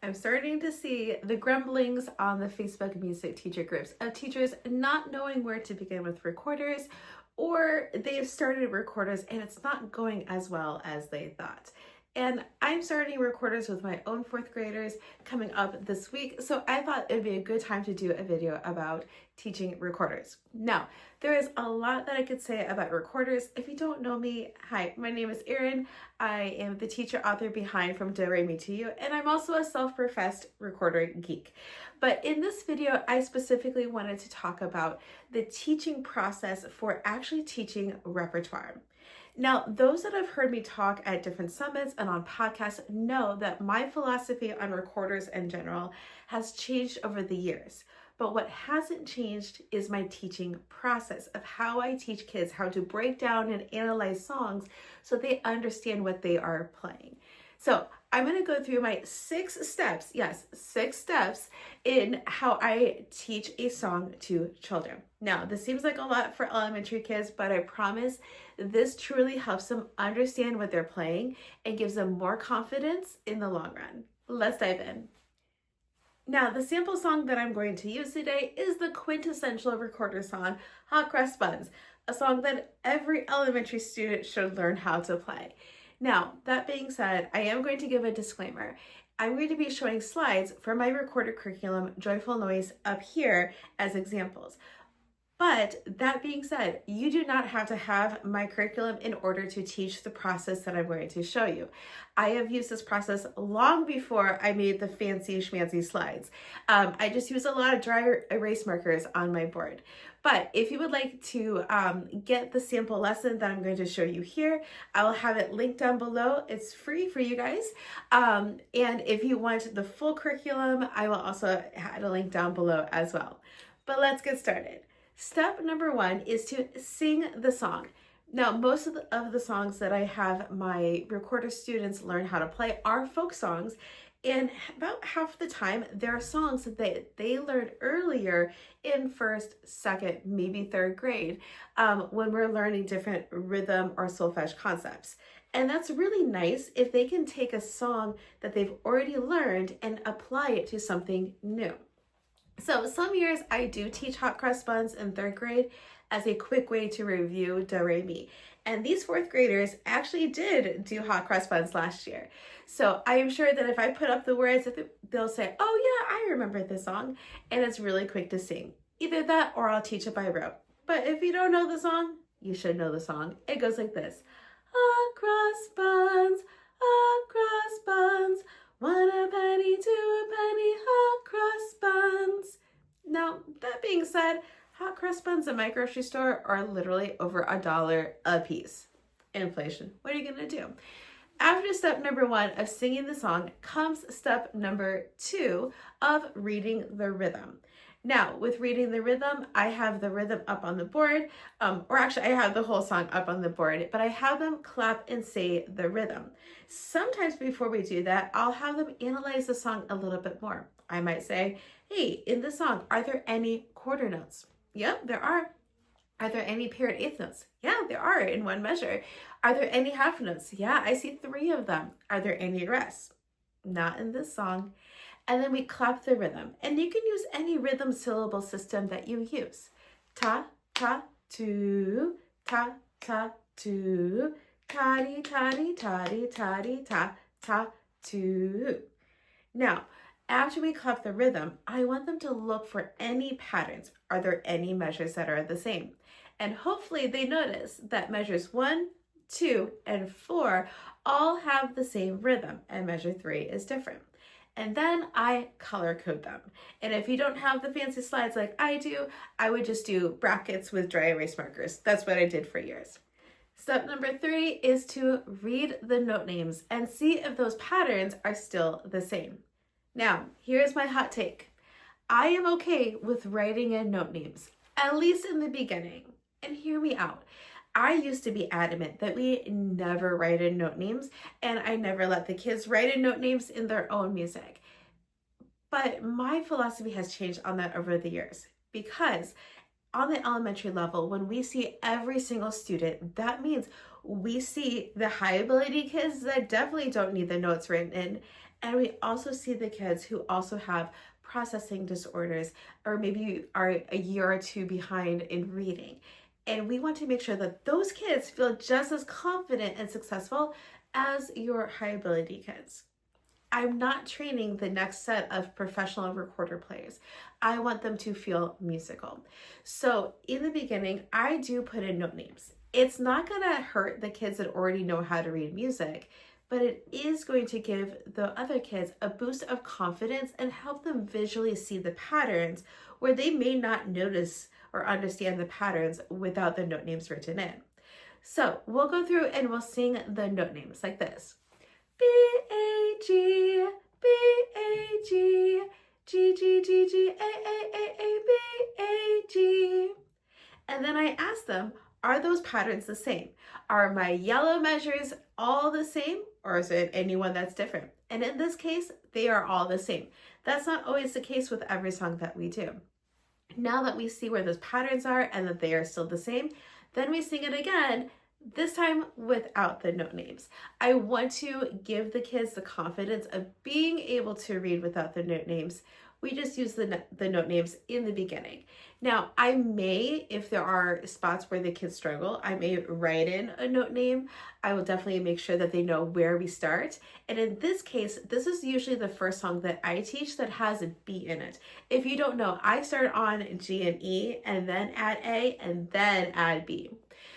I'm starting to see the grumblings on the Facebook music teacher groups of teachers not knowing where to begin with recorders, or they've started recorders and it's not going as well as they thought. And I'm starting recorders with my own fourth graders coming up this week, so I thought it'd be a good time to do a video about teaching recorders. Now, there is a lot that I could say about recorders. If you don't know me, hi, my name is Erin. I am the teacher author behind From Do Re Mi to You, and I'm also a self-professed recorder geek. But in this video, I specifically wanted to talk about the teaching process for actually teaching repertoire. Now, those that have heard me talk at different summits and on podcasts know that my philosophy on recorders in general has changed over the years. But what hasn't changed is my teaching process of how I teach kids how to break down and analyze songs so they understand what they are playing. So I'm going to go through my 6 steps, yes, 6 steps in how I teach a song to children. Now, this seems like a lot for elementary kids, but I promise this truly helps them understand what they're playing and gives them more confidence in the long run. Let's dive in. Now, the sample song that I'm going to use today is the quintessential recorder song, Hot Cross Buns, a song that every elementary student should learn how to play. Now, that being said, I am going to give a disclaimer. I'm going to be showing slides from my recorder curriculum, Joyful Noise, up here as examples. But that being said, you do not have to have my curriculum in order to teach the process that I'm going to show you. I have used this process long before I made the fancy schmancy slides. I just use a lot of dry erase markers on my board. But if you would like to get the sample lesson that I'm going to show you here, I will have it linked down below. It's free for you guys. And if you want the full curriculum, I will also add a link down below as well. But let's get started. Step number 1 is to sing the song. Now, most of the songs that I have my recorder students learn how to play are folk songs, and about half the time they're songs that they learned earlier in 1st, 2nd, maybe 3rd grade when we're learning different rhythm or solfege concepts. And that's really nice if they can take a song that they've already learned and apply it to something new. So some years I do teach Hot Cross Buns in 3rd grade as a quick way to review Do Re Mi. And these 4th graders actually did do Hot Cross Buns last year. So I am sure that if I put up the words, they'll say, oh yeah, I remember this song. And it's really quick to sing. Either that or I'll teach it by rote. But if you don't know the song, you should know the song. It goes like this. Hot cross buns, hot cross buns. 1 a penny, 2 a penny, hot cross buns. Now, that being said, hot cross buns at my grocery store are literally over $1 a piece. Inflation. What are you going to do? After step number 1 of singing the song comes step number 2 of reading the rhythm. Now, with reading the rhythm, I have the rhythm up on the board, or actually I have the whole song up on the board, but I have them clap and say the rhythm. Sometimes before we do that, I'll have them analyze the song a little bit more. I might say, hey, in the song, are there any quarter notes? Yep, there are. Are there any paired eighth notes? Yeah, there are in one measure. Are there any half notes? Yeah, I see 3 of them. Are there any rests? Not in this song. And then we clap the rhythm. And you can use any rhythm syllable system that you use. Ta, ta, tu, ta, ta, tu, ta-dee, ta-dee, ta-dee, ta-dee, ta, ta, tu. Now, after we clap the rhythm, I want them to look for any patterns. Are there any measures that are the same? And hopefully they notice that measures 1, 2, and 4 all have the same rhythm, and measure 3 is different. And then I color code them. And if you don't have the fancy slides like I do, I would just do brackets with dry erase markers. That's what I did for years. Step number 3 is to read the note names and see if those patterns are still the same. Now, here's my hot take. I am okay with writing in note names, at least in the beginning. And hear me out. I used to be adamant that we never write in note names, and I never let the kids write in note names in their own music. But my philosophy has changed on that over the years, because on the elementary level, when we see every single student, that means we see the high ability kids that definitely don't need the notes written in, And we also see the kids who also have processing disorders, or maybe are a year or two behind in reading. And we want to make sure that those kids feel just as confident and successful as your high ability kids. I'm not training the next set of professional recorder players. I want them to feel musical. So in the beginning, I do put in note names. It's not going to hurt the kids that already know how to read music, but it is going to give the other kids a boost of confidence and help them visually see the patterns where they may not notice or understand the patterns without the note names written in. So we'll go through and we'll sing the note names like this. B-A-G, B-A-G, G-G-G-G, A-A-A-A, B-A-G. And then I ask them, are those patterns the same? Are my yellow measures all the same, or is it anyone that's different? And in this case, they are all the same. That's not always the case with every song that we do. Now that we see where those patterns are and that they are still the same, then we sing it again, this time without the note names. I want to give the kids the confidence of being able to read without the note names. We just use the note names in the beginning. Now, I may, if there are spots where the kids struggle, I may write in a note name. I will definitely make sure that they know where we start. And in this case, this is usually the first song that I teach that has a B in it. If you don't know, I start on G and E and then add A and then add B.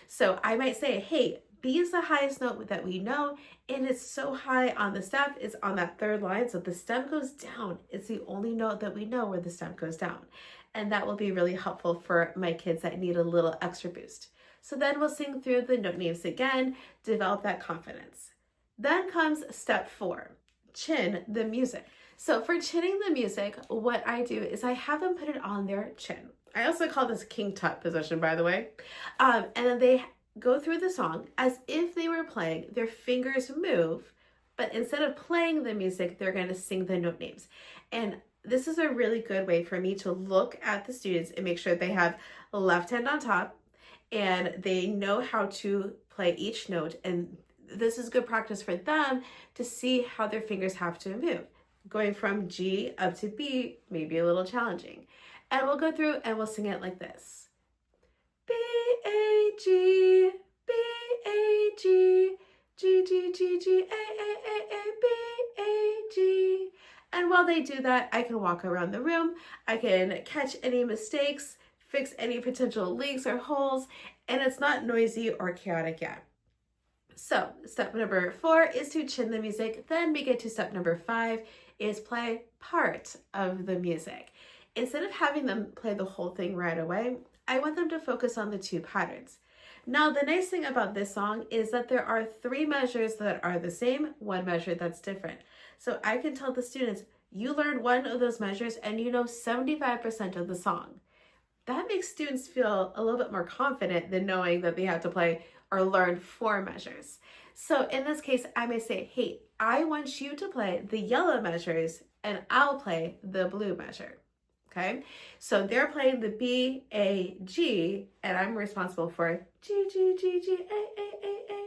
So I might say, hey, B is the highest note that we know, and it's so high on the staff, it's on that third line, so the stem goes down. It's the only note that we know where the stem goes down. And that will be really helpful for my kids that need a little extra boost. So then we'll sing through the note names again, develop that confidence. Then comes step 4, chin the music. So for chinning the music, what I do is I have them put it on their chin. I also call this king tut position, by the way. And then they go through the song as if they were playing. Their fingers move, but instead of playing the music, they're going to sing the note names. And this is a really good way for me to look at the students and make sure they have left hand on top and they know how to play each note. And this is good practice for them to see how their fingers have to move. Going from G up to B may be a little challenging. And we'll go through and we'll sing it like this. B-A-G, B-A-G, G-G-G-G, A-A-A-A, B-A-G. And while they do that, I can walk around the room, I can catch any mistakes, fix any potential leaks or holes, and it's not noisy or chaotic yet. So step number 4 is to chin the music. Then we get to step number 5 is play part of the music. Instead of having them play the whole thing right away, I want them to focus on the 2 patterns. Now, the nice thing about this song is that there are 3 measures that are the same, 1 measure that's different. So I can tell the students, you learned 1 of those measures and you know 75% of the song. That makes students feel a little bit more confident than knowing that they have to play or learn 4 measures. So in this case, I may say, hey, I want you to play the yellow measures and I'll play the blue measure. Okay, so they're playing the B, A, G, and I'm responsible for G, G, G, G, A, A, A, A.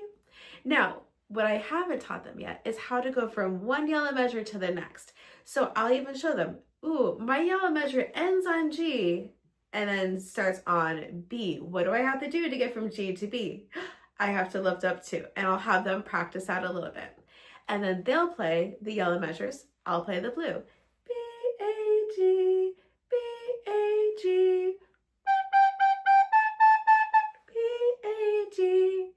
Now, what I haven't taught them yet is how to go from one yellow measure to the next. So I'll even show them, ooh, my yellow measure ends on G and then starts on B. What do I have to do to get from G to B? I have to lift up 2, and I'll have them practice that a little bit. And then they'll play the yellow measures. I'll play the blue. B, A, G, B-A-G, B-A-G.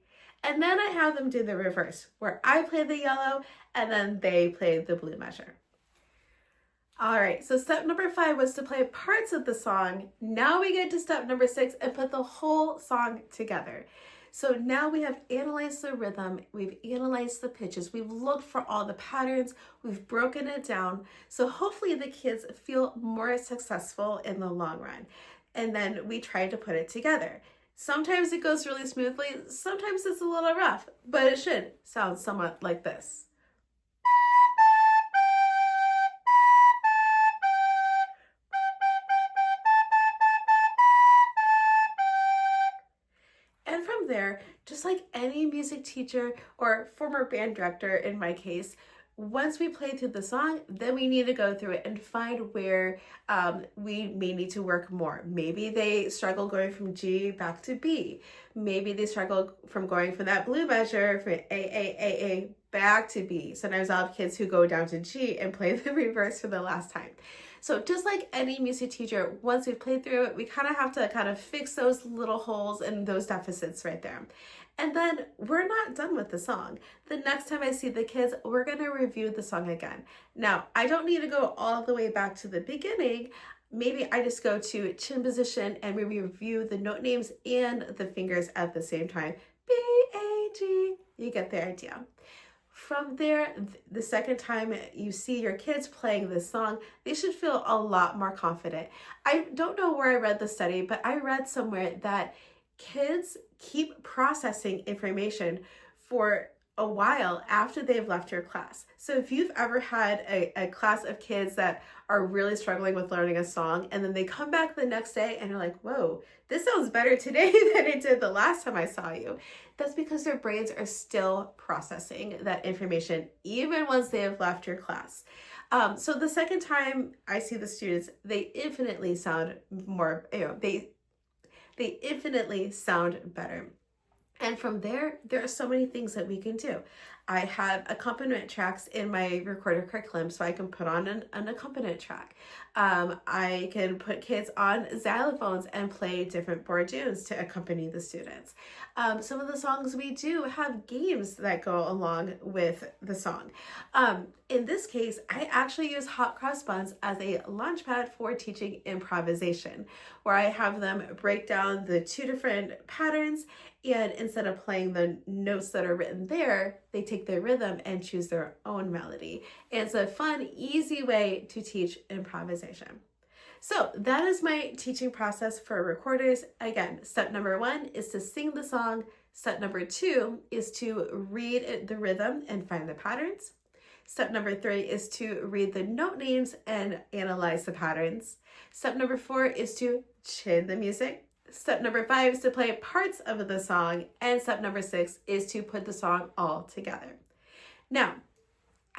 And then I have them do the reverse, where I play the yellow and then they play the blue measure. All right, so step number 5 was to play parts of the song. Now we get to step number 6 and put the whole song together. So now we have analyzed the rhythm, we've analyzed the pitches, we've looked for all the patterns, we've broken it down. So hopefully the kids feel more successful in the long run. And then we try to put it together. Sometimes it goes really smoothly, sometimes it's a little rough, but it should sound somewhat like this. There, just like any music teacher or former band director in my case, Once we play through the song, then we need to go through it and find where we may need to work more. Maybe they struggle going from G back to B. Maybe they struggle from going from that blue measure from A back to B. Sometimes I'll have kids who go down to G and play the reverse for the last time. So just like any music teacher, once we've played through it, we kind of have to fix those little holes and those deficits right there. And then we're not done with the song. The next time I see the kids, we're going to review the song again. Now, I don't need to go all the way back to the beginning. Maybe I just go to chin position and we review the note names and the fingers at the same time. B, A, G. You get the idea. From there, the second time you see your kids playing this song, they should feel a lot more confident. I don't know where I read the study, but I read somewhere that kids keep processing information for a while after they've left your class. So if you've ever had a class of kids that are really struggling with learning a song, and then they come back the next day and you're like, whoa, this sounds better today than it did the last time I saw you. That's because their brains are still processing that information, even once they have left your class. So the second time I see the students, they infinitely sound more, they infinitely sound better. And from there are so many things that we can do. I have accompaniment tracks in my recorder curriculum, so I can put on an accompaniment track. I can put kids on xylophones and play different board tunes to accompany the students. Some of the songs we do have games that go along with the song. In this case, I actually use hot cross buns as a launch pad for teaching improvisation, where I have them break down the two different patterns, and instead of playing the notes that are written there, they take their rhythm and choose their own melody. And it's a fun, easy way to teach improvisation. So that is my teaching process for recorders. Again, step number 1 is to sing the song. Step number 2 is to read the rhythm and find the patterns. Step number 3 is to read the note names and analyze the patterns. Step number 4 is to chin the music. Step number 5 is to play parts of the song. And step number 6 is to put the song all together. Now,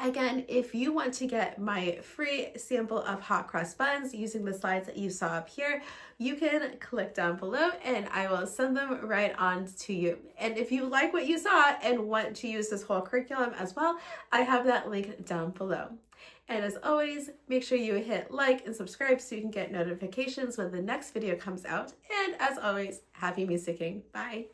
again, if you want to get my free sample of hot cross buns using the slides that you saw up here, you can click down below and I will send them right on to you. And if you like what you saw and want to use this whole curriculum as well, I have that link down below. And as always, make sure you hit like and subscribe so you can get notifications when the next video comes out. And as always, happy musicking. Bye.